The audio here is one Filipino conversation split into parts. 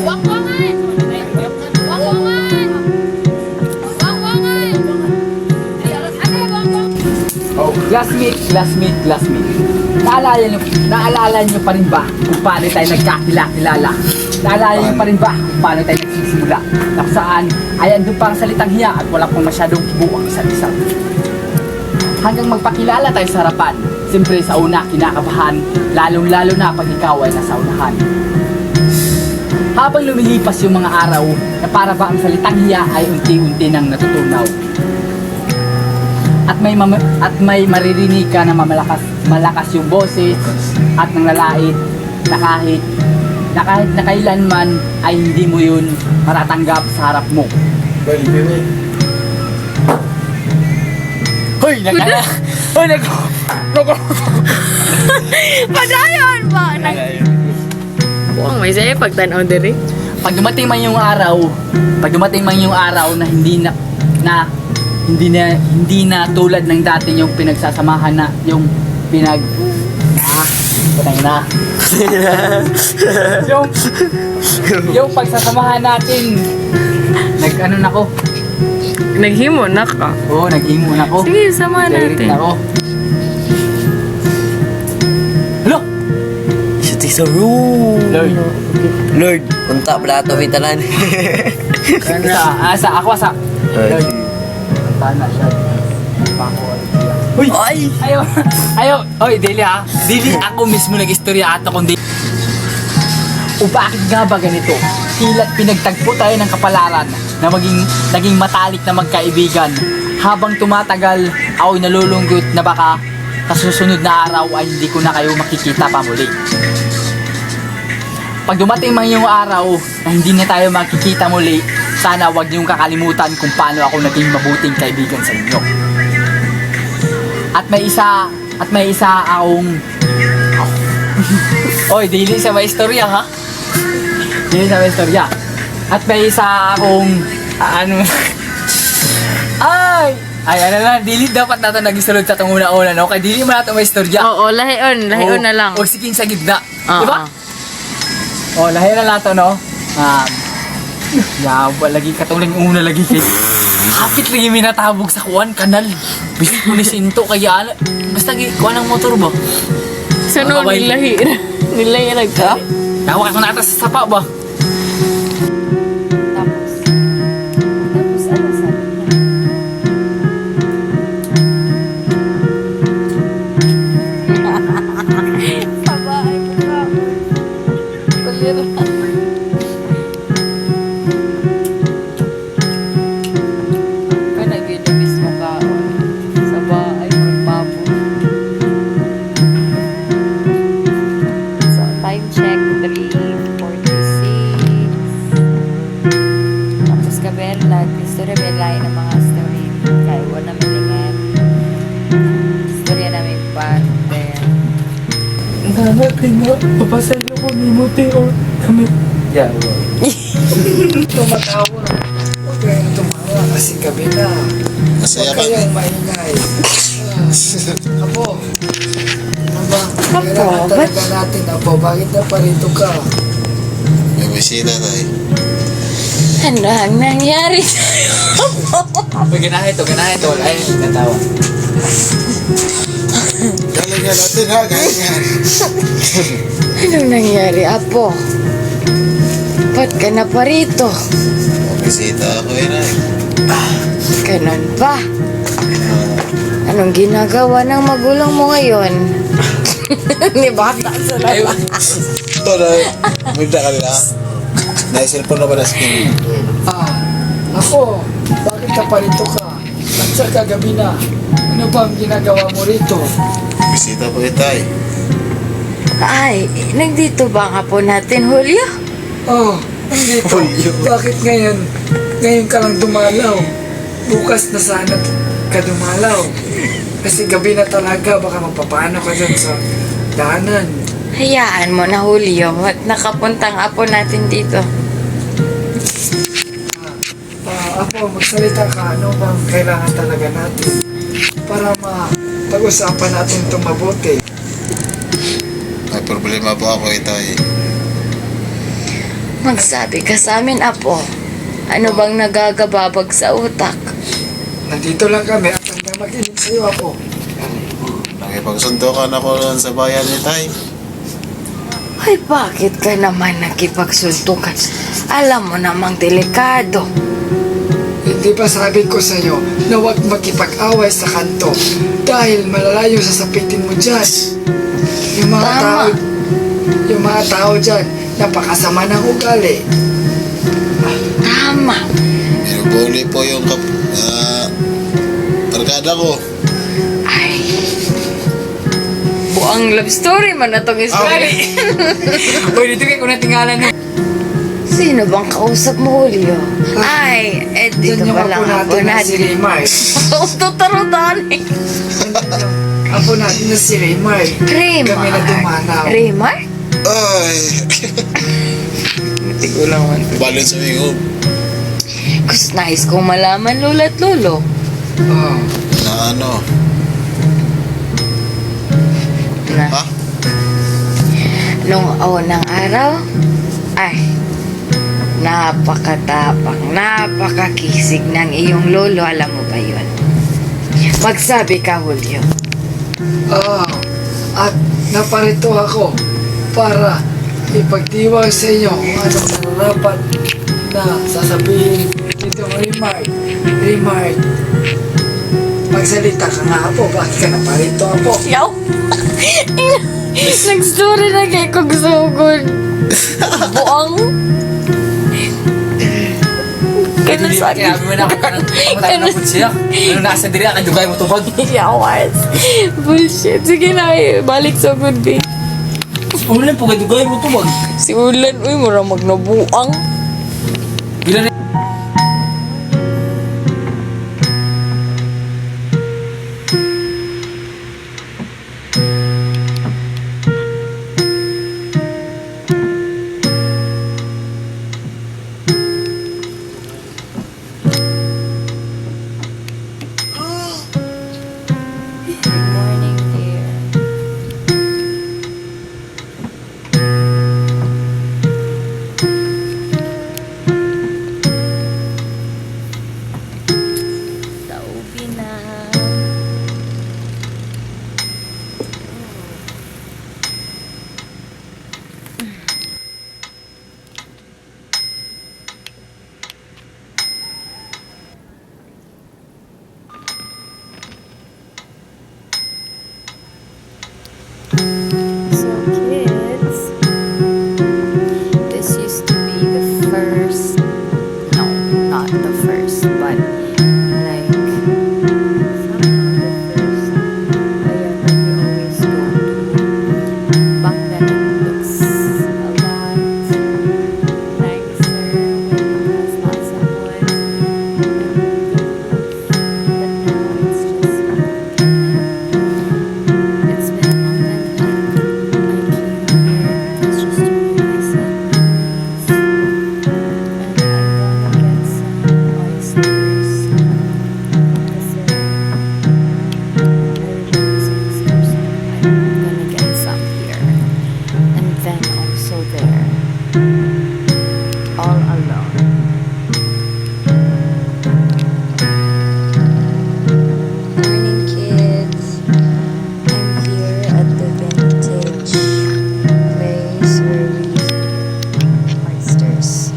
Wangwangan! Wangwangan! Wangwangan! Ano yung wangwang? Oh, classmate. Naalala niyo pa rin ba kung paano tayo nagkakilala? Naalala niyo pa rin ba kung paano tayo nagsisimula? Na kung saan ay andun pa ang salitang hiya at wala pong masyadong buwang isa't isa. Hanggang magpakilala tayo sa harapan. Siyempre sa una, kinakabahan, lalong-lalo na pag ikaw ay nasa unahan. Habang lumilipas yung mga araw, na para ba ang salitang hiya ay unti-unti nang natutunaw. At may maririnig ka na malakas yung boses at nanlalait na kahit na kailanman ay hindi mo yun matatanggap sa harap mo. Hoy, Padayon ba? Buang may sa'yo pagtanaw diri. Pag dumating man yung araw na hindi na tulad ng dati yung pinagsasamahan na yung yung pagsasamahan natin Naghimo na ka. Oo, naghimo na ko. Sige, sama Direct natin. na ako. Hello? Lord, punta pala ito bitalan. Ako sa Lord. Punta na siya. Uy! Ayaw! Hoy, Dili ha. Dili ako mismo nag-istorya ato kundi o bakit nga ba ganito? Tila't pinagtagpo tayo ng kapalaran na naging matalik na magkaibigan. Habang tumatagal, ako'y nalulungkot na baka kasusunod na araw ay hindi ko na kayo makikita pa muli. Pag dumating man yung araw na hindi na tayo makikita muli, sana wag niyong kakalimutan kung paano ako naging mabuting kaibigan sa inyo. At may isa akong Oy, dili sa may istorya ha. Dili sa may istorya. At may isa akong ano na, dili dapat nato nagisulod sa tong una-una, no? Kay dili man nato may istorya. Oo, lahion na lang. O sige sa gitna. Oo. Di ba? O, lahiyon na nato, no? Yawa lagi katong una lagi kay. Hapit lagi minatabog sa kuan kanal. Bisit mo ni sinto kaya basta kuan ang motor ba? Sunod nilahi. Nilahi ka? Tawa ka na atas sa sapa ba? Tapos ano sabi niya? Pabahay ko ka. Kulira. Kanagilabis mo ka sa bahay mo babo. So, time check 3:46. Tapos kabela, istorya belay ng mga story. Kaya wala malingan. Istorya namin parte. Natin nga, papasaya ko ni Muti o kami. Yawa. Tumatawa. Huwag kayong tumawa kasi gabi na. Masaya Huwag kayong maingay. Apo. Kailangan talaga natin, Apo. Bakit na parito ka? May bisita na eh. Ano ang nangyari? Uy, ganahe to. Ay, natawa. Galingan natin ha, galingan. Anong nangyari, Apo? Ba't ka na pa rito? May bisita ako eh na eh. Ganon ba? Anong ginagawa ng magulang mo ngayon? Ni bata sa Ayaw. Ito na, magda ka nila. Nai-cellphone na ba na skin? Apo, bakit ka parito ka? At sa kagabi na, ano ba ang ginagawa mo rito? Bisita po ito eh. Ay, nagdito ba ang apo natin, Julio? Oh, nandito. Julio. Bakit ngayon? Ngayon ka lang dumalaw. Bukas na sana ka dumalaw. Kasi gabi na talaga, baka mapapaano ka dyan sa daanan. Hayaan mo na, Julio. At nakapuntang apo natin dito. Apo, magsalita ka. Ano bang kailangan talaga natin? Para pag-usapan natin itong mabuti. problema po ako ito eh. Magsabi ka sa amin, Apo. Ano bang nagagababag sa utak? Nandito lang kami at hanggang makinig sa'yo ako. Nakipagsundukan ako doon sa bayan ni Tay. Ay, bakit ka naman nakipagsuntukan? Alam mo namang delikado. Hindi ba sabi ko sa'yo na huwag makipag-away sa kanto dahil malalayo sasapitin mo dyan. Tama. Yung mga tao dyan, napakasama ng ugali. Tama. Binubuli po yung barkada ko. Ay. Buang love story man na tong story. Uy, dito kayo kung natingalan mo. Sino bang kausap mo, Julio? Ay, dito Diyan yung pa lang apo ako natin na si natin. Raymar. Tutarutan eh. Apo natin na si Raymar. Raymar. Kami na dumanaw. Raymar? Ay! Hindi ko lang man. Balon sa mingog. Gusto nais kong malaman, Lola at Lolo. Oh. Na ano? Na, Ha? nung unang araw, ay, napakatapang, napakakisig ng iyong lolo. Alam mo ba yun? Magsabi ka, Julio. At naparito ako para ipagdiwang sa inyo kung anong nararapat na sasabihin dito, Raymar. Raymar, magsalita ka nga po. Bakit ka naparito ako? Yaw! Nag-story na kay kong sugod. Buang. Kaya sa akin. Kaya mo na ako tayo na po siya. Ano nasa diri ka dugay mo tubag. Yawas. Bullshit. Sige na, balik sugod, babe. Ulan po kay dugay mo tubag. Si Ulan, uy, mura magnabuang. Bila na Good morning, dear. Taubi na. So kids, this used to be the first, no, not the first, but like somehow the first ayan that we always go to. Back then it looks a lot nicer when it has lots of woods and roof, but now it's just it's been a long time that I came here. It's just really sad. And I'm gonna get some oysters. Kasi I really miss oysters. I'm gonna get some here. And then also there. All alone. Morning, kids. I'm here at the vintage place where we used to get oysters.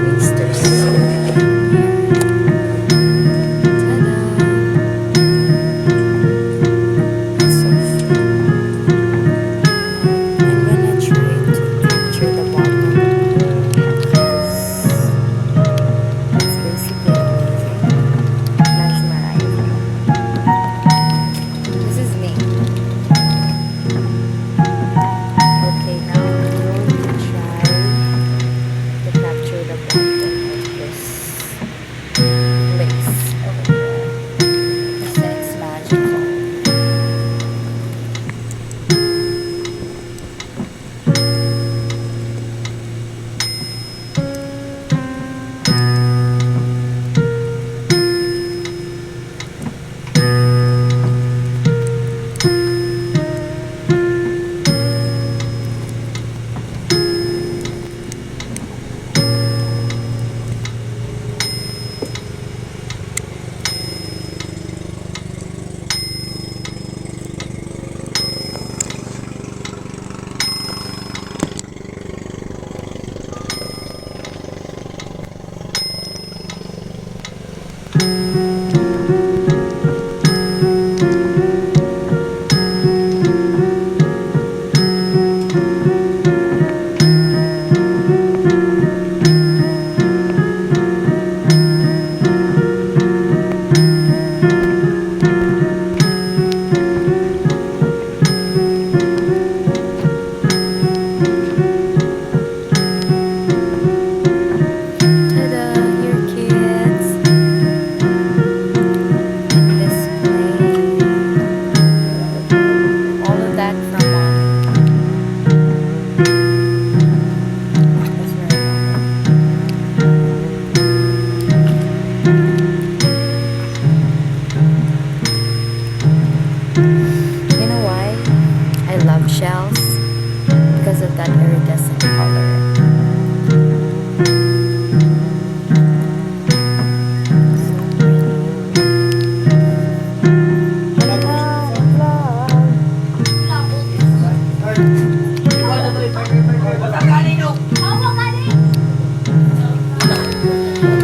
Oysters. So I'm gonna try to capture the bottom because that's You know why I love shells? Because of that iridescent color.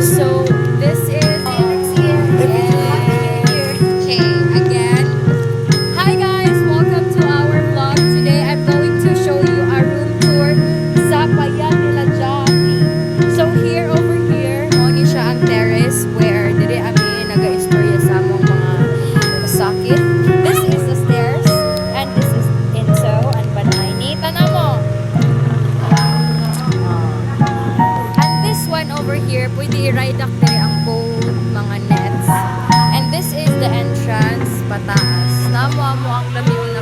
So this is okay again. Hi guys, welcome to our vlog. Today I'm going to show you a room tour sa Bayan nila Johnny. So here over here, mo ni siya ang terrace where dire ami naga-istorya sa among mga kasakit. This is the stairs and this is Inso and Banay. Tanan mo. And this one over here, pwede i-ride up dire ang boat, mga nets. And this is the entrance, pataas. Namo mo ang lami na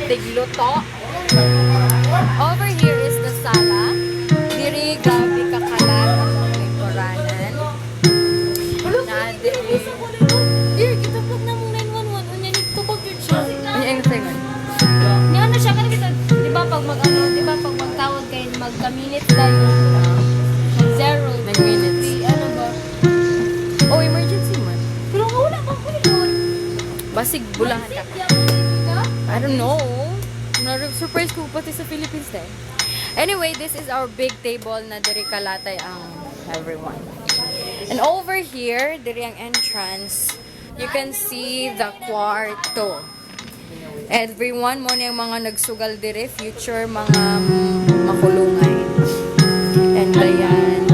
tigluto. Over here is the sala. Diri gabi kakalat ang mga ikoranan. Na diri. Dear, kita pag na mong 911, unya nagtubag yun siya. Ano yung second? Ni ano siya, kanina kita, di ba pag pag magtawag kayo, magka-minutes tayo. Zero. 9 minutes. Di, ano ba? Oh, emergency man. Pero nga wala kang kulon. Basig bulahan ka. I don't know. Na-surprise ko pati sa Philippines eh. Anyway, this is our big table na diri kalatay ang everyone. And over here, diri ang entrance, you can see the kwarto. Everyone mo na yung mga nagsugal diri, future mga makulungay. And ayan.